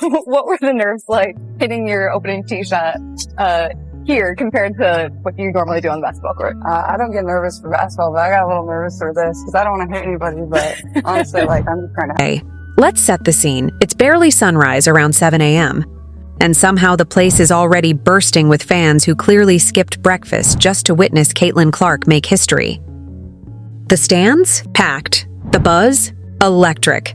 what were the nerves like hitting your opening tee shot here compared to what you normally do on the basketball court? I don't get nervous for basketball, but I got a little nervous for this because I don't want to hit anybody, but honestly, I'm just trying to... Hey, let's set the scene. It's barely sunrise around 7 a.m. And somehow the place is already bursting with fans who clearly skipped breakfast just to witness Caitlin Clark make history. The stands? Packed. The buzz? Electric.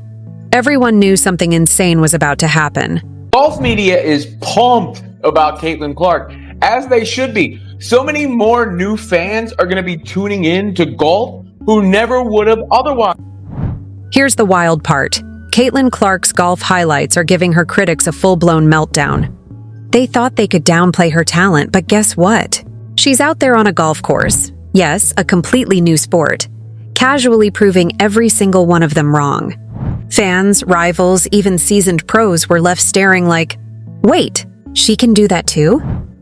Everyone knew something insane was about to happen. Golf media is pumped about Caitlin Clark, as they should be. So many more new fans are going to be tuning in to golf who never would have otherwise. Here's the wild part. Caitlin Clark's golf highlights are giving her critics a full-blown meltdown. They thought they could downplay her talent, but guess what? She's out there on a golf course. Yes, a completely new sport. Casually proving every single one of them wrong. Fans, rivals, even seasoned pros were left staring like, wait, she can do that too?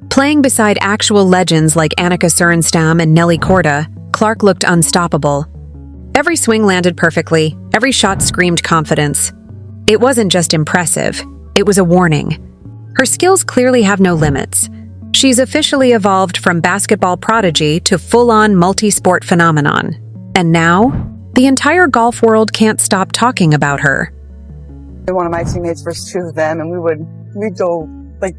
Playing beside actual legends like Annika Sorenstam and Nelly Korda, Clark looked unstoppable. Every swing landed perfectly, every shot screamed confidence. It wasn't just impressive, it was a warning. Her skills clearly have no limits. She's officially evolved from basketball prodigy to full-on multi-sport phenomenon. And now, the entire golf world can't stop talking about her. One of my teammates versus two of them, and we'd go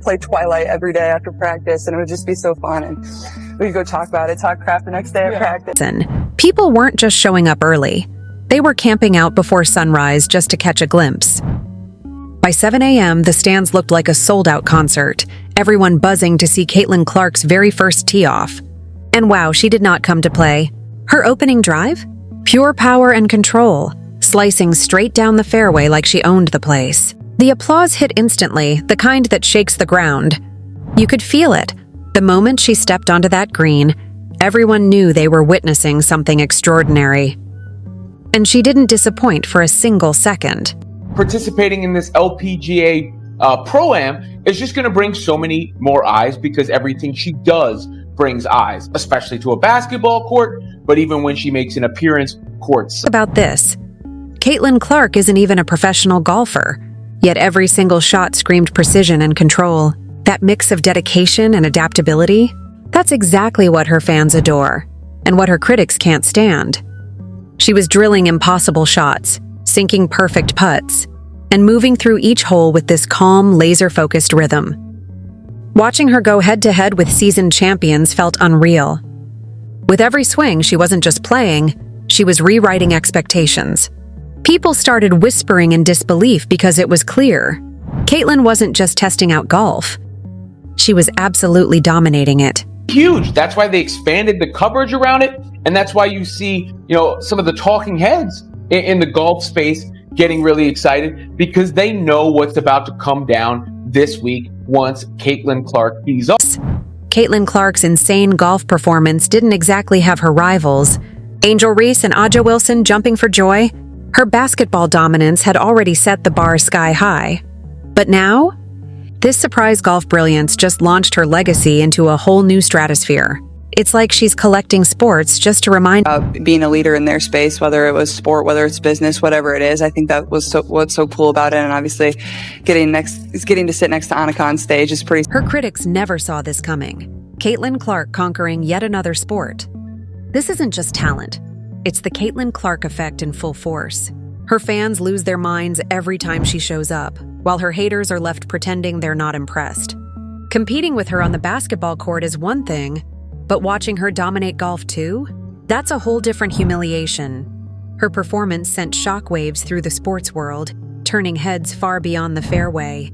play Twilight every day after practice, and it would just be so fun. And we'd go talk about it, talk crap the next day at practice. People weren't just showing up early. They were camping out before sunrise just to catch a glimpse. By 7 a.m., the stands looked like a sold-out concert, everyone buzzing to see Caitlin Clark's very first tee-off. And wow, she did not come to play. Her opening drive? Pure power and control, slicing straight down the fairway like she owned the place. The applause hit instantly, the kind that shakes the ground. You could feel it. The moment she stepped onto that green, everyone knew they were witnessing something extraordinary. And she didn't disappoint for a single second. Participating in this LPGA Pro-Am is just going to bring so many more eyes because everything she does brings eyes, especially to a basketball court, but even when she makes an appearance courtside. About this, Caitlin Clark isn't even a professional golfer, yet every single shot screamed precision and control. That mix of dedication and adaptability, that's exactly what her fans adore, and what her critics can't stand. She was drilling impossible shots, sinking perfect putts, and moving through each hole with this calm, laser-focused rhythm. Watching her go head-to-head with seasoned champions felt unreal. With every swing, she wasn't just playing, she was rewriting expectations. People started whispering in disbelief because it was clear. Caitlin wasn't just testing out golf. She was absolutely dominating it. Huge. That's why they expanded the coverage around it, and that's why you see, some of the talking heads in the golf space getting really excited because they know what's about to come down this week once Caitlin Clark tees off. Caitlin Clark's insane golf performance didn't exactly have her rivals. Angel Reese and Aja Wilson jumping for joy. Her basketball dominance had already set the bar sky high. But now, this surprise golf brilliance just launched her legacy into a whole new stratosphere. It's like she's collecting sports just to remind being a leader in their space, whether it was sport, whether it's business, whatever it is. I think that was what's so cool about it. And obviously getting to sit next to Annika on stage is pretty... Her critics never saw this coming. Caitlin Clark conquering yet another sport. This isn't just talent. It's the Caitlin Clark effect in full force. Her fans lose their minds every time she shows up, while her haters are left pretending they're not impressed. Competing with her on the basketball court is one thing, but watching her dominate golf too? That's a whole different humiliation. Her performance sent shockwaves through the sports world, turning heads far beyond the fairway.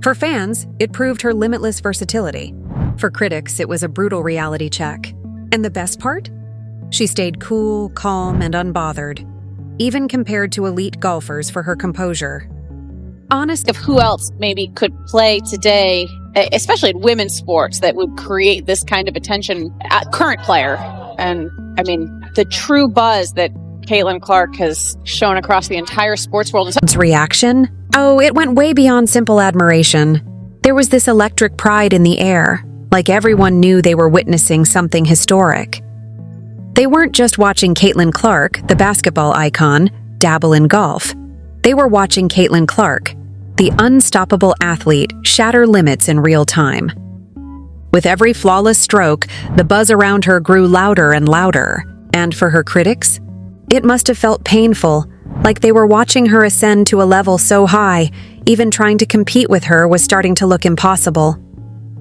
For fans, it proved her limitless versatility. For critics, it was a brutal reality check. And the best part? She stayed cool, calm, and unbothered, even compared to elite golfers for her composure. Honest of who else maybe could play today, especially in women's sports, that would create this kind of attention, current player. And I mean, the true buzz that Caitlin Clark has shown across the entire sports world. Reaction? Oh, it went way beyond simple admiration. There was this electric pride in the air, like everyone knew they were witnessing something historic. They weren't just watching Caitlin Clark, the basketball icon, dabble in golf. They were watching Caitlin Clark, the unstoppable athlete shatter limits in real time. With every flawless stroke, the buzz around her grew louder and louder, and for her critics, it must have felt painful, like they were watching her ascend to a level so high, even trying to compete with her was starting to look impossible.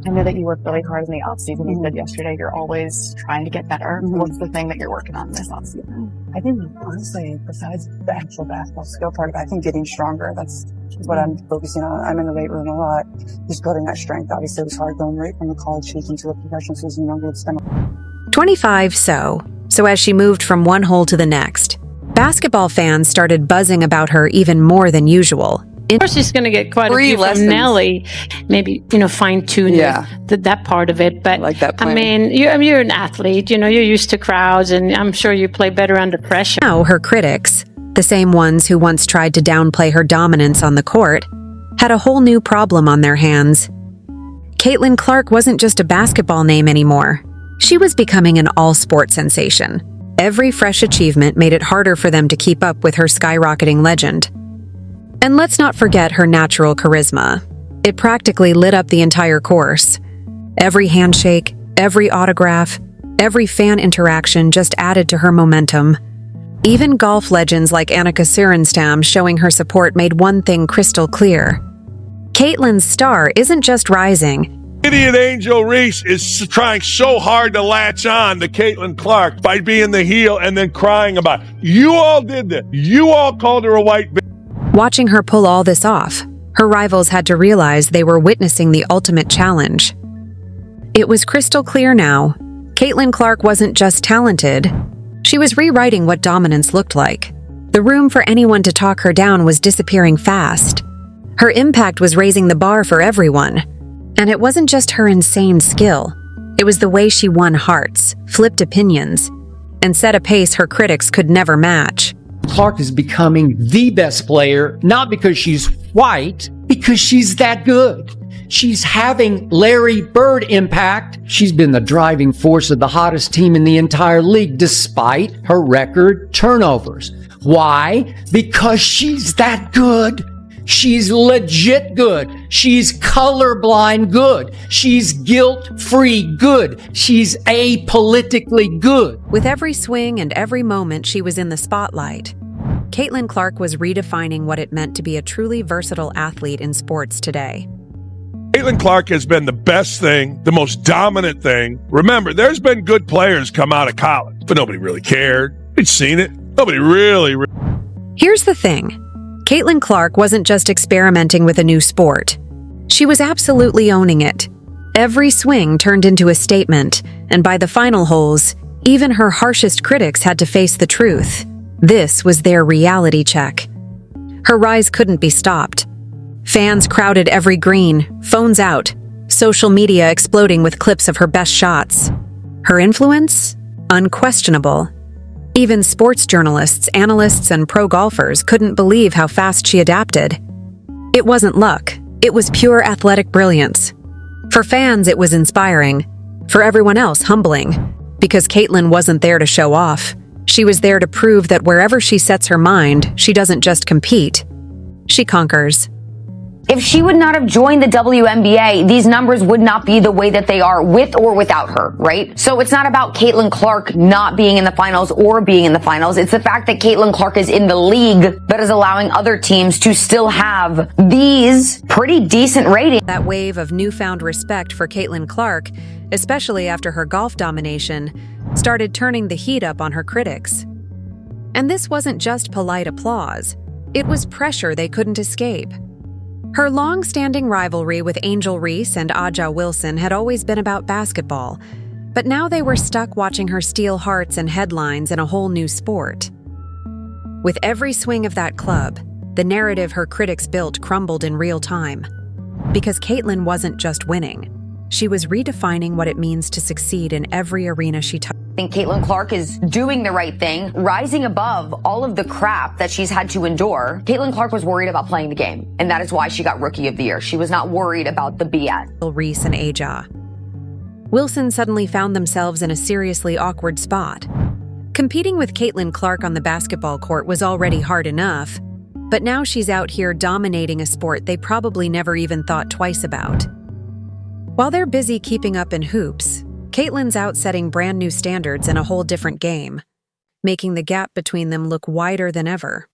I know that you work really hard in the off season. You said yesterday you're always trying to get better. What's the thing that you're working on this off season? I think, honestly, besides the actual basketball skill part of it, I think getting stronger, that's what I'm focusing on. I'm in the weight room a lot, just building that strength. Obviously, it was hard going right from the college season to the professional season. You know, we'd spend 25 so as she moved from one hole to the next, basketball fans started buzzing about her even more than usual. Of course, she's going to get quite a few from Nelly. Maybe, fine tune that part of it. But like that plan. I mean, you're an athlete. You're used to crowds, and I'm sure you play better under pressure. Now her critics, the same ones who once tried to downplay her dominance on the court, had a whole new problem on their hands. Caitlin Clark wasn't just a basketball name anymore. She was becoming an all-sport sensation. Every fresh achievement made it harder for them to keep up with her skyrocketing legend. And let's not forget her natural charisma. It practically lit up the entire course. Every handshake, every autograph, every fan interaction just added to her momentum. Even golf legends like Annika Sorenstam showing her support made one thing crystal clear. Caitlin's star isn't just rising. Idiot Angel Reese is trying so hard to latch on to Caitlin Clark by being the heel and then crying about it. You all did this. You all called her a white bitch. Watching her pull all this off, her rivals had to realize they were witnessing the ultimate challenge. It was crystal clear now. Caitlin Clark wasn't just talented. She was rewriting what dominance looked like. The room for anyone to talk her down was disappearing fast. Her impact was raising the bar for everyone. And it wasn't just her insane skill. It was the way she won hearts, flipped opinions, and set a pace her critics could never match. Clark is becoming the best player, not because she's white, because she's that good. She's having Larry Bird impact. She's been the driving force of the hottest team in the entire league, despite her record turnovers. Why? Because she's that good. She's legit good. She's colorblind good. She's guilt-free good. She's apolitically good. With every swing and every moment she was in the spotlight, Caitlin Clark was redefining what it meant to be a truly versatile athlete in sports today. Caitlin Clark has been the best thing, the most dominant thing. Remember, there's been good players come out of college, but nobody really cared. They'd seen it. Nobody really. Here's the thing. Caitlin Clark wasn't just experimenting with a new sport. She was absolutely owning it. Every swing turned into a statement, and by the final holes, even her harshest critics had to face the truth. This was their reality check. Her rise couldn't be stopped. Fans crowded every green, phones out, social media exploding with clips of her best shots. Her influence? Unquestionable. Even sports journalists, analysts, and pro golfers couldn't believe how fast she adapted. It wasn't luck. It was pure athletic brilliance. For fans, it was inspiring. For everyone else, humbling. Because Caitlin wasn't there to show off. She was there to prove that wherever she sets her mind, she doesn't just compete. She conquers. If she would not have joined the WNBA, these numbers would not be the way that they are with or without her, right? So it's not about Caitlin Clark not being in the finals or being in the finals. It's the fact that Caitlin Clark is in the league that is allowing other teams to still have these pretty decent ratings. That wave of newfound respect for Caitlin Clark, especially after her golf domination, started turning the heat up on her critics. And this wasn't just polite applause. It was pressure they couldn't escape. Her long-standing rivalry with Angel Reese and Aja Wilson had always been about basketball, but now they were stuck watching her steal hearts and headlines in a whole new sport. With every swing of that club, the narrative her critics built crumbled in real time. Because Caitlin wasn't just winning. She was redefining what it means to succeed in every arena she touched. I think Caitlin Clark is doing the right thing, rising above all of the crap that she's had to endure. Caitlin Clark was worried about playing the game, and that is why she got Rookie of the Year. She was not worried about the BS. Reese and Aja. Wilson suddenly found themselves in a seriously awkward spot. Competing with Caitlin Clark on the basketball court was already hard enough, But now she's out here dominating a sport they probably never even thought twice about. While they're busy keeping up in hoops, Caitlyn's out setting brand new standards in a whole different game, making the gap between them look wider than ever.